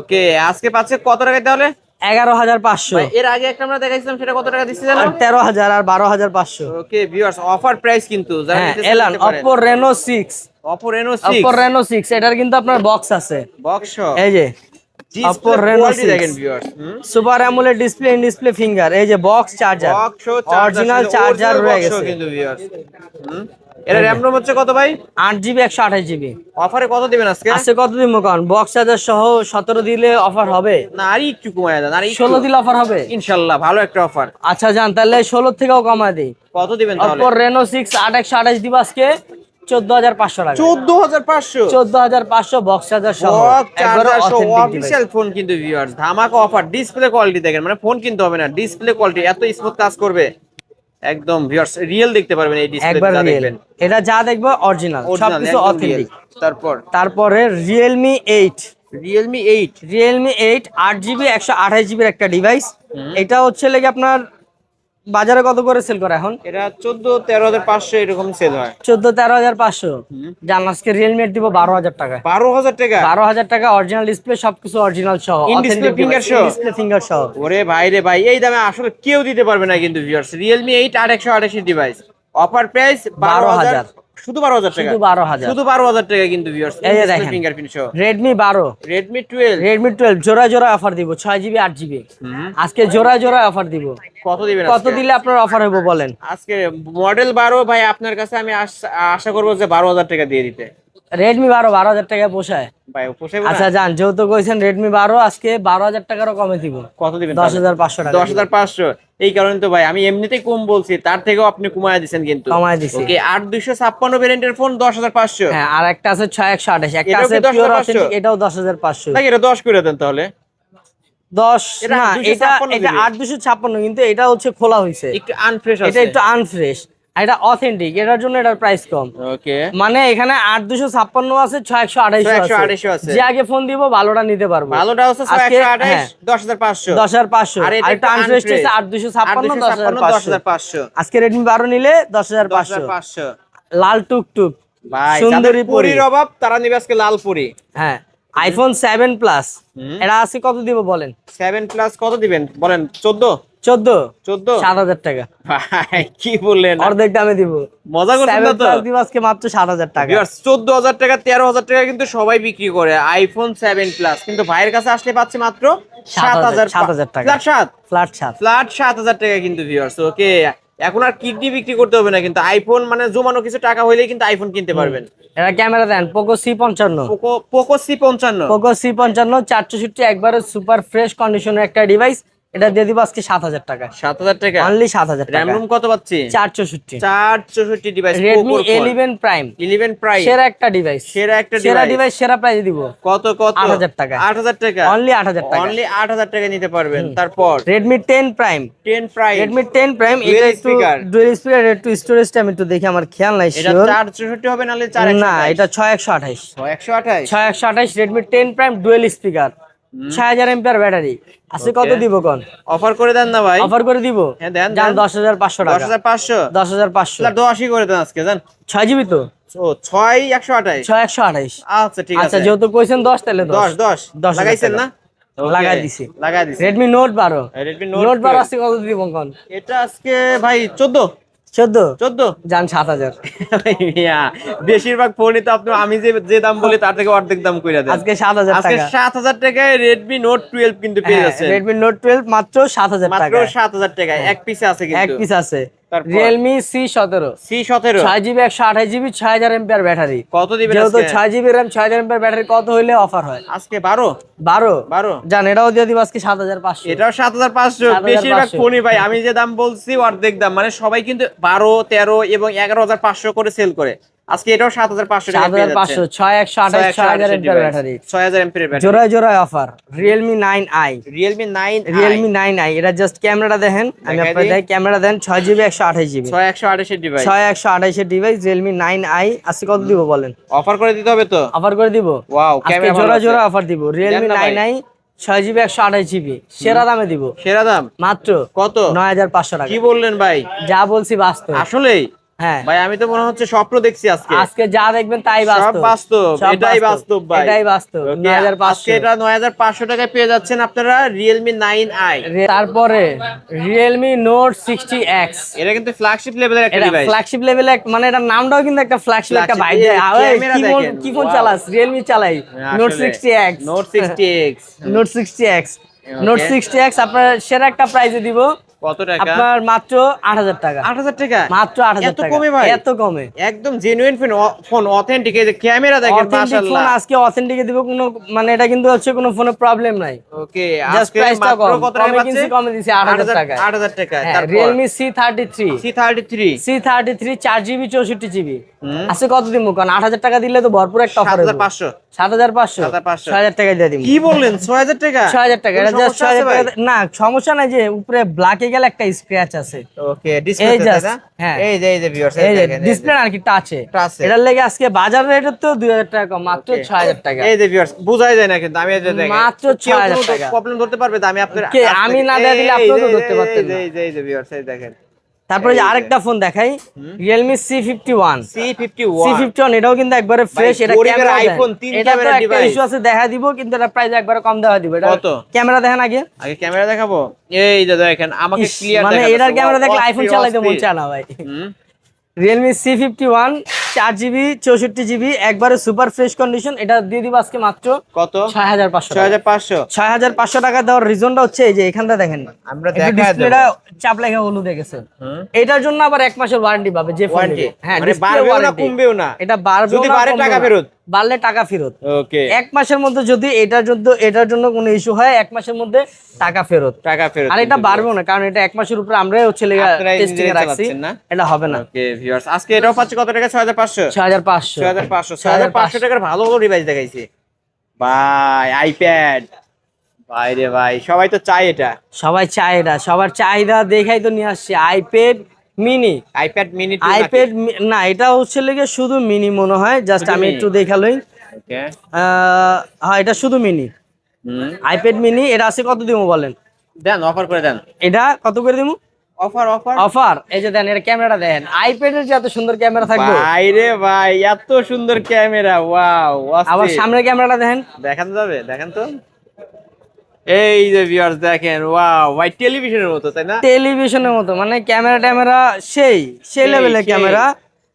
Okay, আজকে পাচ্ছে কত টাকা তাহলে? 11500। এর আগে একটা আমরা দেখাইছিলাম, সেটা কত টাকা দিচ্ছি জানো? 13000 আর 12500। ওকে ভিউয়ার্স, অফার প্রাইস কিন্তু, যারা হ্যাঁ, নিতে চান এলান নিতে পারেন। Oppo Reno 6, Oppo Reno 6, Oppo Reno 6 এটার কিন্তু আপনার বক্স আছে, বক্স এই যে Oppo Reno 6 দেখেন viewers, super AMOLED display, in display finger, এই যে box charger, box original charger রয়ে গেছে কিন্তু ভিউয়ার্স। এর র‍্যাম রোম হচ্ছে কত ভাই? 8GB 128GB। অফারে কত দিবেন আজকে? আজকে কত দিব কোন? বক্স চার্জার সহ 17 দিলে অফার হবে না, আর একটু কমায় দেন, আর 16 দিলে অফার হবে ইনশাআল্লাহ, ভালো একটা অফার। আচ্ছা জান, তাহলে 16 থেকেও কমায় দেই। কত দিবেন তাহলে? Oppo Reno 6 8128 দিব আজকে 14500 টাকা। 14500, 14500 বক্স চার্জার সহ, বক্স একবারে চার্জার সহ অথেন্টিক অফিশিয়াল ফোন কিন্তু ভিউয়ার্স, ধামাকা অফার। ডিসপ্লে কোয়ালিটি দেখেন, মানে ফোন কিনতে হবে না, ডিসপ্লে কোয়ালিটি এত স্মুথ কাজ করবে, একদম ভিউয়ার্স রিয়েল দেখতে পারবেন এই ডিসপ্লে একবার যা রিয়েল, দেখবেন। এটা যা দেখবো অরিজিনাল, সবকিছু অথেন্টিক। তারপরে Realme 8, Realme 8, Realme 8 8GB 128GB এর একটা ডিভাইস। এটা হচ্ছে লাগে আপনার বাজারে কত করে সেল করে এখন? এটা 14-13500 এরকম সেল হয়। 14-13500। জান আজকে Realme 8 দিব 12000 টাকা। 12000 টাকা? 12000 টাকা, অরিজিনাল ডিসপ্লে, সবকিছু অরিজিনাল সহ, ইন ডিসপ্লে ফিঙ্গার সহ, ডিসপ্লে ফিঙ্গার সহ। ওরে ভাই রে ভাই, এই দামে আসলে কেউ দিতে পারবে না কিন্তু viewers. Realme 8 8128 device, offer price 12000, শুধু 12000 টাকা, শুধু 12000, শুধু 12000 টাকা কিন্তু ভিউয়ার্স, এই যে ডিসপ্লে দেখেন ফিঙ্গারপ্রিন্ট সহ। Redmi 12, Redmi 12, Redmi 12 জোড়া জোড়া অফার দিব 6GB 8GB। আজকে জোড়া জোড়া অফার দিব। কত দিবেন কত আজকে? দিলে আপনার অফার হবে বলেন? আজকে মডেল 12 ভাই, আপনার কাছে আমি আশা করব যে 12000 টাকা দিয়ে দিতে। Redmi 12 12000 টাকা পোষায় ভাই পোষাবে না? আচ্ছা জান, যেহেতু কইছেন Redmi 12 আজকে 12000 টাকারও কমে দিব। কত দিবেন? 10500 টাকা। 10500। এই কারণে তো ভাই আমি এমনিতেই কম বলছি, তার থেকেও আপনি কমায় দিবেন কিন্তু। কমায় দিছি। ওকে, 8256 ভেরিয়েন্টের ফোন 10500। হ্যাঁ, আর একটা আছে 6128, একটা এটাও কি আছে পিওর 10500? অথেন্টিক, এটাও 10500। নাকি এটা 10 করে দেন তাহলে? 10 এটা না, 8256 এটা দিবে। 8256, কিন্তু এটা হচ্ছে খোলা হইছে, একটু আনফ্রেশ আছে। এটা একটু আনফ্রেশ, এটা অথেন্টিক, এটার জন্য এটার প্রাইস কম। ওকে, মানে এখানে 8256 আছে, 6128 আছে। যে আগে ফোন দিব ভালোটা নিতে পারবো। ভালোটা হচ্ছে আজকে, 6128, হ্যাঁ, 10500। 10500, আর আর এটা এটা আনফ্রেশ হচ্ছে 8256 10500। আজকে Redmi 12 নিলে 10500। 10500 লাল টুকটুক ভাই, সুন্দরী যাদের পরীর অভাব তারা নিবে আজকে লাল পরী। হ্যাঁ, iPhone 7 Plus এটা আছে কত দিব বলেন? 7 প্লাস কত দিবেন বলেন? 14? 14 7000 টাকা। ভাই কি বললেন, অর্ধেক দামে দিব। মজা করছেন না 7 তো? Plus দিব আজকে মাত্র 7000 টাকা। ভিউয়ার্স 14000 টাকা 13000 টাকা কিন্তু সবাই বিক্রি করে আইফোন 7 প্লাস, কিন্তু ভাইয়ের কাছে আসলে পাচ্ছে মাত্র 7000 টাকা। ফ্ল্যাট 7000 টাকা কিন্তু ভিউয়ার্স। ওকে, এখন আর কিডনি বিক্রি করতে হবে না কিন্তু, আইফোন মানে জমানো কিছু টাকা হইলেই কিন্তু আইফোন কিনতে পারবেন। এটা ক্যামেরা দেন Poco C55, Poco C55, Poco C55 464 একবারে সুপার ফ্রেশ কন্ডিশনের একটা ডিভাইস। এটা দিয়ে দিব আজকে 7000 টাকা। 7000 টাকা অনলি 7000 র‍্যাম টাকা। রুম কত পাচ্ছি? 464 ডিভাইস। Redmi 11 Prime 11 প্রাইস, সেরা একটা ডিভাইস, সেরা ডিভাইস, সেরা প্রাইসে দিব। কত 8000 টাকা। 8000 টাকা, অনলি 8000 টাকা। অনলি 8000 টাকা নিতে পারবেন। তারপর Redmi 10 Prime, 10 price, Redmi 10 Prime Dual এটা একটু speaker। ডুয়াল স্পিকার, একটু স্টোরেজটা আমি একটু দেখি, আমার খেয়াল নাই এটা শিওর। 464 হবে নালে 4128? না, এটা 6128। 128। 6128 Redmi 10 Prime dual speaker, 6000 ampere battery আজকে কত দিব কোন? অফার করে দেন না ভাই। অফার করে দিব। হ্যাঁ দেন জান 10500 টাকা। 10500 10500 তাহলে 10ই করে দেন আজকে জান। 6 জিবি তো? ও 6128। 6128। আচ্ছা ঠিক আছে। আচ্ছা যেহেতু কইছেন 10 তাহলে 10 লাগাইছেন না? লাগাই দিছি। লাগাই দিছি। Redmi Note 12। Redmi Note 12 আজকে কত দিব কোন? এটা আজকে ভাই 14 14 জান 7000। মিয়া বেশিরভাগ ফোনই তো আপনি আমি যে দাম বলি তার থেকে অর্ধেক দাম কইরা দেন। আজকে 7000 টাকা। আজকে 7000 টাকায় Redmi Note 12 কিন্তু পেয়ে যাচ্ছেন। Redmi Note 12 মাত্র 7000 টাকা। মাত্র 7000 টাকায় এক পিসে আছে কিন্তু। এক পিস আছে। তারপর? Realme C17 6 GB 128 GB 6000 ampere battery. কত দিবেন যেহেতু আজকে? 6 জিবি RAM 6000 এম্পিয়ার ব্যাটারি কত হইলে অফার হয়? আজকে 12 12 জান এটাও দিয়ে দিব আজকে 7500। এটাও 7500। বেশিরভাগ ফোনই ভাই আমি যে দাম বলছি অর্ধেক দাম, মানে সবাই কিন্তু 12 13 এবং 11500 করে সেল করে। আজকে এটাও 7500 টাকা পেয়ে যাচ্ছেন। 7500 6 128 6000 এম্পিয়ার ব্যাটারি। 6000 এমপিএর ব্যাটারি। জোড়ায় জোড়ায় offer. Realme 9i Realme 9i। Realme 9i এটা জাস্ট ক্যামেরাটা দেখেন, আমি দেখাই আপনাদের দিই। ক্যামেরা দেন 6 জিবি 128 জিবি 6128 এর ডিভাইস। 6128 এর ডিভাইস Realme 9i আজকে কত দিব বলেন? অফার করে দিতে হবে তো। অফার করে দিব। ওয়াও আজকে ক্যামেরা জোড়া জোড়া অফার দিব। Realme দেন না ভাই। 9i 6 জিবি 128 জিবি সেরা দামে দিব সেরা দাম মাত্র কত? 9500 টাকা। কি বললেন ভাই? যা বলছি বাস্তব। আসলেই হ্যাঁ ভাই আমি তো মনে হচ্ছে স্বপ্ন দেখছি আজকে। আজকে যা দেখবেন তাই সব বাস্তব। বাস্তব, সব এটাই বাস্তব ভাই। এটাই বাস্তব। Okay, 9500 আজকে এটা 9500 টাকায় পেয়ে যাচ্ছেন আপনারা Realme 9i। তারপরে Realme Note 60X এটা কিন্তু ফ্ল্যাগশিপ লেভেলের একটা এটা ডিভাইস। ফ্ল্যাগশিপ লেভেল মানে এটার নামটাও কিন্তু একটা ফ্ল্যাগশিপ একটা ভাইব দেয়। ক্যামেরা দেখেন। কি ফোন চালাস? Realme চালাই। Note 60X Note 60X Note 60X Note 60X আপনার সেরা একটা প্রাইসে দিব। কত টাকা? আপনার মাত্র 8000 টাকা। 8000 টাকা মাত্র 8000 এত টাকা। কমে ভাই? এত কমে। একদম জেনুইন ফোন অথেন্টিক। এই যে ক্যামেরা দেখেন অথেন্টিক ফোন মাশাআল্লাহ। আজকে অথেন্টিক দিব কোনো মানে এটা কিন্তু হচ্ছে কোনো ফোনে প্রবলেম নাই। ওকে জাস্ট আজকে প্রাইসটা মাত্র কম। কত টাকা কমে পাচ্ছে? কিনছি কমে দিছি 8000 টাকা। 8000 টাকা। হ্যাঁ, তারপর Realme C33 C33 4 GB 64 GB আজকে কত দিব কোন? 8000 টাকা দিলে তো ভরপুর একটা অফার হবে। 7500 7500 7500 6000 টাকা দিয়ে দিব। কি বললেন? 6000 টাকা? 6000 টাকা এটা কোনো জাস্ট সমস্যা আছে 6000 ভাই? টাকা না সমস্যা নাই যে উপরে ব্ল্যাকে গেলে একটা স্ক্র্যাচ আছে। ওকে এই ডিসপ্লে just, না? হ্যাঁ। এই যে ভিউয়ার্স এই যে দেখেন ডিসপ্লে আর কি টাচে টাচে। এটার লেগে আজকে বাজার রেট তো 2000 টাকা কম মাত্র 6000 টাকা। এই যে ভিউয়ার্স বোঝাই যায় না কিন্তু আমি এই যে দেখেন মাত্র 6000 টাকা। প্রবলেম ধরতে পারবে দামি আপনার কে, আমি না দেয়া দিলে আপনিও তো ধরতে পারতেন না। এই যে ভিউয়ার্স এই দেখেন তারপরে যে আরেকটা ফোন দেখাই Realme C51 C51 এটাও কিন্তু একবারে ফ্রেশ। এটা গরিবের ক্যামেরা iPhone 3 এটা তো ক্যামেরা একটা ডিভাইস। ইস্যু আছে দেখা দিব কিন্তু এটা প্রাইস একবারে কম দেওয়া দিব। এটা কত? ক্যামেরা দেখেন আগে। আগে ক্যামেরা দেখাবো। এই যে দেখেন আমাকে ইস, ক্লিয়ার মানে দেখাচ্ছে। এটার ক্যামেরা দেখলে অস্থির, আইফোন চালাইতে মন অস্থির। চায় না ভাই। হুম। Realme C51 4 জিবি 64 জিবি একবারে সুপার ফ্রেশ কন্ডিশন। এটা দিয়ে দিব আজকে মাত্র কত? 6500 টাকা। 6500 6500 টাকা দেওয়ার রিজনটা হচ্ছে এই যে এখানটা দেখেন আমরা একটু দেখায় ডিসপ্লেটা চাপ লেখা হলুদ হয়ে গেছে। এটার জন্য আবার 1 মাসের ওয়ারেন্টি পাবে যে ফোন ওয়ারেন্টি। হ্যাঁ মানে display বাড়বেও না warranty। কমবেও না। এটা বাড়বে যদি বাড়ে টাকা ফেরত। বাড়লে টাকা ফেরত। ওকে 1 মাসের মধ্যে যদি এটার জন্য কোনো ইস্যু হয় 1 মাসের মধ্যে টাকা ফেরত। টাকা ফেরত। আর এটা বাড়বেও না কারণ এটা 1 মাসের উপরে আমরাই হচ্ছে আপনারাই টেস্টিং এ নিজেরাই রাখছি। চালাচ্ছেন না? এটা হবে না। ওকে ভিউয়ার্স আজকে এটাও পাচ্ছে কত টাকা? 6500 6500 6500 টাকার ভালো ভালো ডিভাইস দেখাইছে ভাই। আইপ্যাড ভাই রে ভাই সবাই তো চায় এটা। সবাই চায় এটা, সবার চাহিদা দেখাই তো নিয়ে আসছে iPad mini. IPad mini iPad না এটা হচ্ছে লেগে শুধু মিনি মনে হয়, জাস্ট শুধু আমি mini? একটু দেখালই। ওকে হ্যাঁ এটা শুধু মিনি আইপ্যাড মিনি। এটা আছে কত দিব বলেন? দেন অফার করে দেন। এটা কত করে দিব অফার অফার অফার? এই যে দেন, এটা ক্যামেরাটা দেখেন, আইপ্যাডের যে এত সুন্দর ক্যামেরা থাকবে। ভাই রে ভাই এত সুন্দর ক্যামেরা ওয়াও। আবার সামনের ক্যামেরাটা দেখেন, দেখানো যাবে? দেখেন তো। এই যে ভিউয়ার্স দেখেন ওয়াও ভাই টেলিভিশনের মতো তাই না? টেলিভিশনের মতো মানে ক্যামেরা সেই সেই, লেভেলের সেই। ক্যামেরা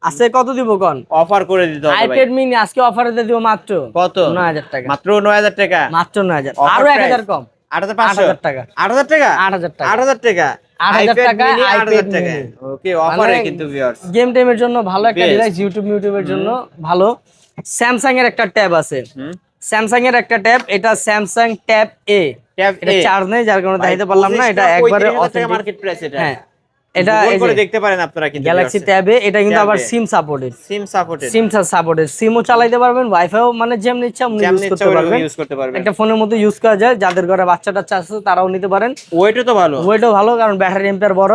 আছে। কত দিব কোন? অফার করে দিতে হবে ভাই। আইপ্যাড মিনি আজকে অফারে দিয়ে দিব মাত্র কত? 9000 টাকা। মাত্র 9000 টাকা। মাত্র 9000 Offer আরো price? 1000 কম 8500 টাকা। 8000 টাকা 8000 টাকা 8000 টাকা 8000 iPad টাকা, mini, iPad 8000 টাকা। mini। ওকে অফারে কিন্তু ভিউয়ার্স গেম টাইমের জন্য ভালো একটা Best. ডিভাইস, ইউটিউবের জন্য ভালো। স্যামসাং এর একটা ট্যাব আছে, স্যামসাং এর একটা ট্যাব, এটা স্যামসাং ট্যাব এ। ট্যাব এটা A। চার্জ নেই যার কারণে ভাই, দেখাইতে পারলাম না। এটা 25 একবারে 35,000 টাকা অথেন্টিক। মার্কেট প্রাইস এটা। হ্যাঁ এটা Google এই করে যে দেখতে পারেন আপনারা কিন্তু গ্যালাক্সি ট্যাবে। এটা কিন্তু Tab আবার A। SIM supported. SIM supported সিমও চালাইতে পারবেন, ওয়াইফাইও মানে যেমন ইচ্ছা ইউজ করতে পারবেন। ইউজ করতে পারবেন। একটা ফোনের মতো ইউজ করা যায়, যাদের ঘরে বাচ্চা টাচ্চা আছে তারাও নিতে পারেন। ওয়েটও তো ভালো। ওয়েটও ভালো কারণ ব্যাটারি এম্পিয়ার বড়।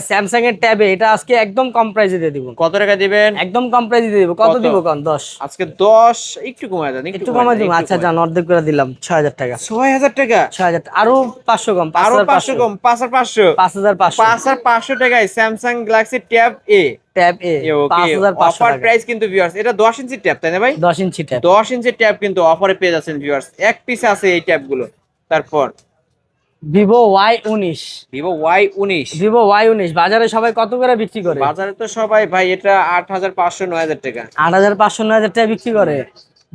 স্যামসাং এর ট্যাবে এটা আজকে একদম কম প্রাইসে দিয়ে দিব। কত টাকা দিবেন? একদম কম প্রাইসে দিয়ে দিব। কত দিব কোন? 10। আজকে 10 একটু কমায় দেন, একটু কমাই দিব। আচ্ছা জান, অর্ধেক করে দিলাম 6000 টাকা। 6000 টাকা? 6000 আরো 500 কম, আরো 500 কম, 5500। 5500 5500 টাকায় স্যামসাং গ্যালাক্সি ট্যাব এ। ট্যাব এ ওকে, 5500 অফার টাকা। প্রাইস কিন্তু ভিউয়ার্স, এটা 10 ইঞ্চি ট্যাব তাই না ভাই? 10 ইঞ্চি ট্যাব। 10 ইঞ্চি ট্যাব কিন্তু অফারে পেয়ে যাচ্ছেন ভিউয়ার্স, এক পিস আছে এই ট্যাব গুলো। তারপর Vivo Y19। Vivo Y19। Vivo Y19 বাজারে সবাই কত করে বিক্রি করে? বাজারে তো সবাই ভাই এটা 8500 9000 টাকা। 8500 9000 টাকা বিক্রি করে।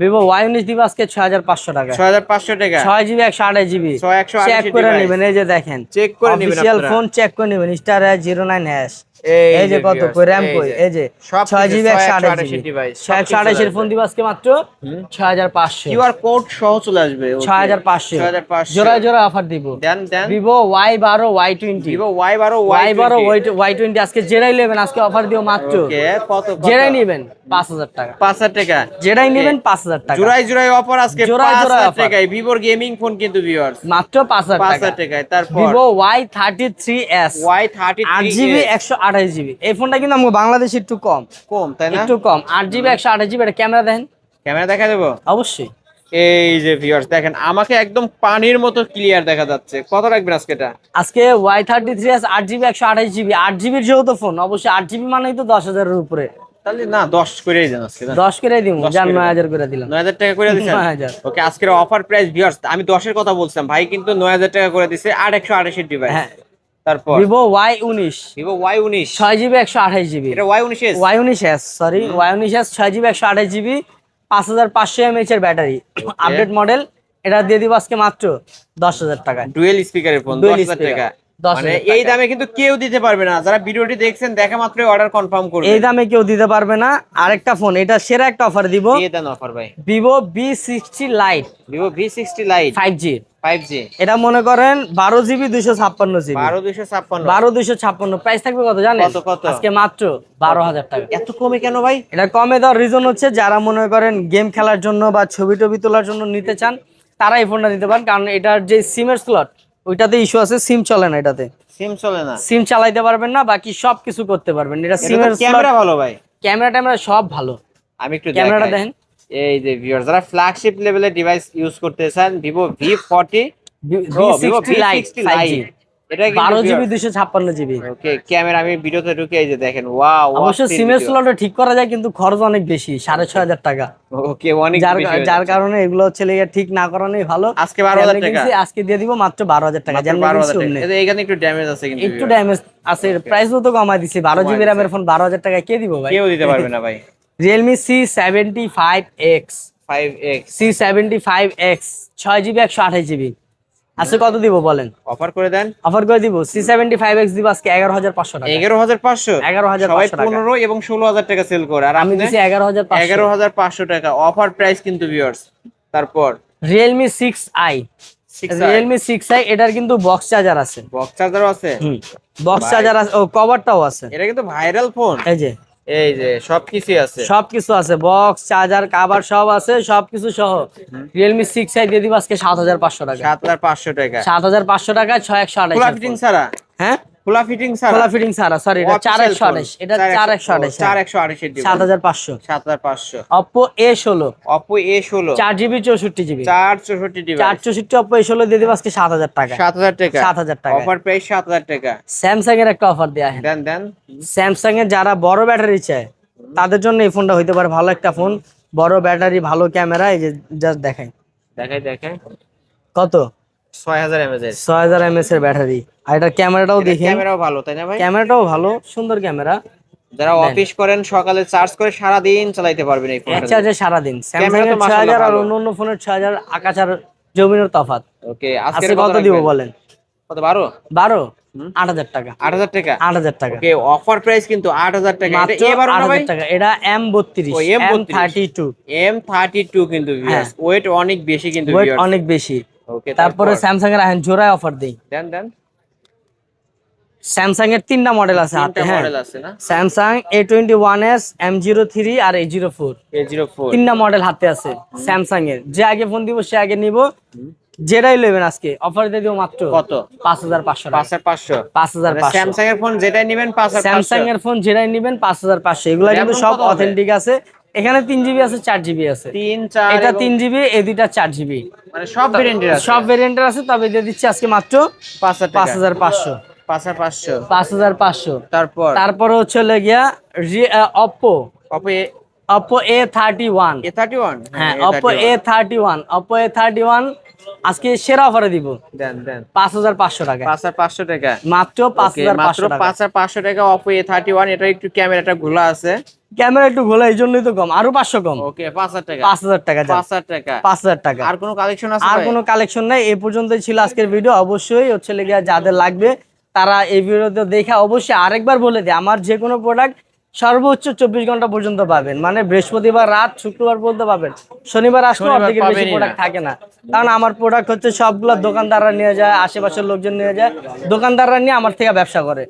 ভিভো Y19 দিব আজকে 6500 টাকা। 6500 টাকা। 6GB 128GB। 128 চেক করে নেবেন, এই যে দেখেন, চেক করে নেবেন অফিশিয়াল আপনারা। ফোন চেক করে নেবেন, *09#। এই যে কত কই র‍্যাম কই, এই যে সব 6GB 128GB। ডিভাইস 128 এর ফোন দিব আজকে মাত্র 6500। কিউআর কোড সহ চলে আসবে। 6500 6500 জোড়া জোড়া অফার দিব। দেন দেন। Vivo Y12 Y20। Vivo Y12 Y20 আজকে যেটাই নেবেন আজকে অফার দিব মাত্র। ওকে, কত যেটাই নেবেন 5000 টাকা। 5000 টাকা। যেটাই নেবেন 5000 টাকা। জোড়ায় জোড়ায় অফার আজকে জোড়ায় জোড়ায় 5000 offer। টাকায় ভিভোর গেমিং ফোন কিন্তু ভিউয়ার্স মাত্র 5000 টাকা। 5000 টাকায়। তারপর Vivo Y33s। Y33 8GB 128GB। এই ফোনটা কিন্তু আমাদের বাংলাদেশে একটু কম, কম তাই না? একটু কম। 8GB 128GB। এটা ক্যামেরা দেখেন, ক্যামেরা দেখা দেবো অবশ্যই। এই যে ভিউয়ার্স দেখেন, আমাকে একদম পানির মতো ক্লিয়ার দেখা যাচ্ছে। কত রাখবেন আজকে এটা? আজকে Y33s 8GB 128GB। 8GB যেহেতু ফোন, অবশ্যই 8GB মানেই তো 10000 এর উপরে। তাহলে না 10 করেই দেন আজকে। 10 করে দিব, 10 জান করে দেন। 9000 করে দিলাম। 9000 টাকা করে দিছেন? 9000। ওকে, আজকের অফার প্রাইস ভিউয়ার্স, আমি 10 এর কথা বলছিলাম, ভাই কিন্তু 9000 টাকা করে দিছে। 8128 এর ডিভাইস। হ্যাঁ। তারপর Vivo Y19 Vivo Y19। 6GB 128GB। এটা Y19s। Y19s, sorry Y19s 6GB 128GB। 5500 mAh এর ব্যাটারি, আপডেট মডেল। এটা দিয়ে দিব আজকে মাত্র 10000 টাকায়। ডুয়েল স্পিকারের ফোন, Dual 10000 speaker, টাকা। 10,000 মানে টাকা। এই দামে কিন্তু কেউ দিতে পারবে না। যারা ভিডিওটি দেখছেন দেখা মাত্রই অর্ডার কনফার্ম করবে। এই দামে কেউ দিতে পারবে না। আরেকটা ফোন, এটা সেরা একটা অফার দিব। দিয়ে দেন অফার ভাই। Vivo V60 Lite Vivo V60 Lite 5G। 5G। এটা মনে করেন 12GB 256GB। 12256। 12256। প্রাইস থাকবে কত জানেন? কত কত? আজকে মাত্র 12000 টাকা। এত কমে কেন ভাই? এটা কমে দেওয়ার রিজন হচ্ছে, যারা মনে করেন গেম খেলার জন্য বা ছবি টবি তোলার জন্য নিতে চান তারা এই ফোনটা নিতে পারেন। কারণ এটার যে সিমের স্লট, ওইটাতে ইস্যু আছে, সিম চলে না এটাতে। সিম চলে না? সিম চালাইতে পারবেন না, বাকি সবকিছু করতে পারবেন। এটা সিমের ক্যামেরা ভালো ভাই। ক্যামেরা ট্যামেরা সব ভালো। আমি একটু ক্যামেরাটা দেখাই। দেখেন। এই যে ভিউয়ার্স, যারা ফ্ল্যাগশিপ লেভেলের ডিভাইস ইউজ করতে চান, Vivo V40 V60 Lite 5G। এটা কিন্তু 12GB 256GB। ওকে, ক্যামেরা আমি ভিডিওতে ঢুকে এই যে দেখেন, ওয়াও। অবশ্য সিমের স্লটও ঠিক করা যায়, কিন্তু খরচ অনেক বেশি, 6500 টাকা। ওকে, অনেক বেশি হয়ে যার যাচ্ছে। কারণে এগুলো হচ্ছে লেগে ঠিক না করানোই ভালো। আজকে 12000 টাকা। আজকে দিয়ে দিব মাত্র 12000 টাকা। মাত্র যেমন 12000 শুনলে টাকা। এখানে একটু ড্যামেজ আছে কিন্তু একটু ড্যামেজ আছে, প্রাইসও তো কমাই দিছি। 12GB র্যামের ফোন 12000 টাকা কে দিব ভাই? কেউ দিতে পারবে না ভাই। Realme C75X। 5X C75X 6GB 128GB। আজকে কত দিব বলেন? অফার করে দেন। অফার করে দিব। C75X দিব আজকে 11500 টাকা। 11500। 11500 সবাই টাকা। 15 এবং 16000 টাকা সেল করে, আর আমি আপনি দিছি 11500। 11500 টাকা অফার প্রাইস কিন্তু ভিউয়ার্স। তারপর Realme 6i। Realme 6i এটার কিন্তু বক্স চার্জার আছে। বক্স চার্জারও আছে। বক্স চার্জার আছে, ও কভারটাও আছে। এটা কিন্তু ভাইরাল ফোন। এই যে সবকিছুই আছে। সবকিছু আছে, বক্স চার্জার কভার সব আছে, সবকিছু সহ। Realme 6i দিয়ে দিব আজকে 7500 টাকা। 7500 টাকা। 7500 টাকা 6128। খোলা ফিটিং ছাড়া? হ্যাঁ, খোলা ফিটিং ছাড়া। খোলা ফিটিং ছাড়া, সরি এটা 4128। এটা 4128। 4128 এর device. 7500। 7500। Oppo A16। Oppo A16 4GB 64GB। 464 device. 464 Oppo A16 দিয়ে দিব আজকে 7000 টাকা। 7000 টাকা। 7000 টাকা। অফার প্রাইস 7000 টাকা। স্যামসাং এর একটা অফার দেয়া হয়। দেন দেন। স্যামসাং এর যারা বড় ব্যাটারি চায় তাদের জন্য এই ফোনটা হইতে পারে ভালো একটা ফোন। বড় ব্যাটারি, ভালো ক্যামেরা। এই যে জাস্ট দেখাই দেখাই কত 6000 mAh এর। 6000 mAh এর ব্যাটারি। আর এটা ক্যামেরাটাও দেখেন, ক্যামেরাও ভালো তাই না ভাই? ক্যামেরাটাও ভালো, সুন্দর ক্যামেরা। যারা অফিস করেন সকালে চার্জ করে সারা দিন চালাতে পারবেন এই এক ফোনটা। চার্জে সারাদিন। স্যামসাং এর তো 6000 মাশাআল্লাহ আর ভালো। অন্য ফোনের 6000 আকাশ আর জমিনের তফাৎ। ওকে, আজকে কত দিব বলেন? কত? 12 8000 টাকা। 8000 টাকা। 8000 টাকা। ওকে, অফার প্রাইস কিন্তু 8000 টাকা। এটা মাত্র এবারও না ভাই? 8000 টাকা। এটা M32 ও, M32 M32 কিন্তু ভিউয়ার্স, ওয়েট অনেক বেশি কিন্তু ওয়েট ভিউয়ার্স। অনেক বেশি। ওকে, তারপরে স্যামসাং এর আহেন জোড়ায় অফার দেই। দেন। স্যামসাং এর তিনটা মডেল আছে হাতে। তিনটা হ্যাঁ, মডেল আছে না? স্যামসাং A21s, M03 আর A04। A04। তিনটা মডেল হাতে আছে স্যামসাং এর। যে আগে ফোন দিব সে আগে নিব। যেটাই নেবেন আজকে অফার দিয়ে দিব মাত্র কত? 5500 টাকা। 5500। 5500। স্যামসাং এর ফোন যেটাই নেবেন 5500। স্যামসাং এর ফোন যেটাই নেবেন 5500। এগুলা কিন্তু RAM সব কত হবে? অথেন্টিক আছে। এখানে 3GB আছে, 4GB আছে। 3 4 এটা এবং 3GB, এই দুইটা 4GB। মানে সব ভেরিয়েন্টের আছে। সব ভেরিয়েন্টের আছে, তবে দিয়ে দিচ্ছি আজকে মাত্র 5500 টাকা। 5500। 5500। 5500। তারপর তারপরে হচ্ছে গিয়া Oppo Oppo Oppo A31। A31। হ্যাঁ, Oppo A31। Oppo A31 আজকে সেরা অফারে দিব। দেন দেন 5500 টাকা। 5500 টাকা। মাত্র ওকে, মাত্র 5500 টাকা। 5500 টাকা Oppo A31। এটা একটু ক্যামেরাটা ঘোলা আছে। ক্যামেরা একটু ঘোলা, এই জন্যই তো কম, আরো 500 কম। ওকে 5000 টাকা। 5000 টাকা যান। 5000 টাকা। 5000 টাকা। আর কোনো কালেকশন আছে আর ভাই? কোনো কালেকশন নাই, এই পর্যন্তই ছিল আজকের ভিডিও। অবশ্যই হচ্ছে লেগে যাদের লাগবে তারা এই ভিডিওতে দেখে অবশ্যই আরেকবার বলে দেয়, আমার যে কোনো প্রোডাক্ট সর্বোচ্চ 24 ঘন্টা পর্যন্ত পাবেন। মানে বৃহস্পতিবার রাত, শুক্রবার পর্যন্ত পাবেন, শনিবার আসলে শনিবার অর্ধেকের বেশি পাবেনই প্রোডাক্ট না। থাকে না। কারণ আমার প্রোডাক্ট হচ্ছে সবগুলো দোকানদাররা নিয়ে যায়, আশেপাশের লোকজন নিয়ে যায়, দোকানদাররা নিয়ে আমার থেকে ব্যবসা করে।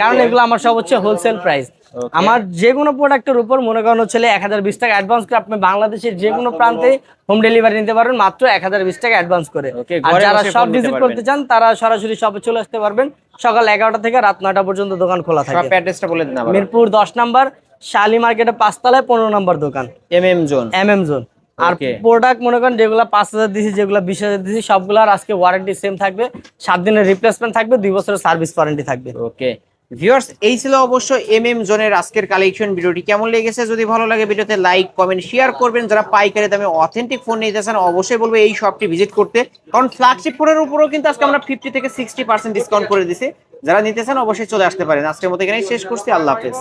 কারণ এগুলো আমার সব হচ্ছে হোলসেল প্রাইস। আমার যে কোনো প্রোডাক্টের উপর মনে করেন হচ্ছে 1020 টাকা অ্যাডভান্স করে আপনি বাংলাদেশের যে কোনো প্রান্তে হোম ডেলিভারি নিতে পারবেন মাত্র 1020 টাকা অ্যাডভান্স করে। Okay, আর ঘরে যারা বসে সব ফোন নিতে ভিজিট পারবেন। করতে চান তারা সরাসরি শপে চলে আসতে পারবেন। সকাল 11টা থেকে রাত 9টা পর্যন্ত দোকান খোলা সব থাকে। অ্যাড্রেসটা বলে দিন আবার। মিরপুর 10 নাম্বার শালি মার্কেটে 5 তলায় 15 নম্বর দোকান, MM জোন। MM zone. আর Okay. প্রোডাক্ট মনে করেন যেগুলো 5000 দিছি, যেগুলো 20000 দিছি, সবগুলোর আজকে ওয়ারেন্টি সেম থাকবে। 7 দিনের রিপ্লেসমেন্ট থাকবে, 2 বছরের সার্ভিস ওয়ারেন্টি থাকবে। ওকে ভিউয়ার্স, এই ছিল অবশ্য MM জোনের আজকের কালেকশন। ভিডিওটি কেমন লেগেছে যদি ভালো লাগে ভিডিওতে লাইক কমেন্ট শেয়ার করবেন। যারা পাইকারি দামে অথেন্টিক ফোন নিতে চান অবশ্যই বলবো এই শপটি ভিজিট করতে, কারণ ফ্ল্যাগশিপ ফোনের উপরেও কিন্তু আজকে আমরা 50 থেকে 60% ডিসকাউন্ট করে দিছি। যারা নিতে চান অবশ্যই চলে আসতে পারেন। আজকের মতো এখানেই শেষ করছি। আল্লাহ হাফেজ।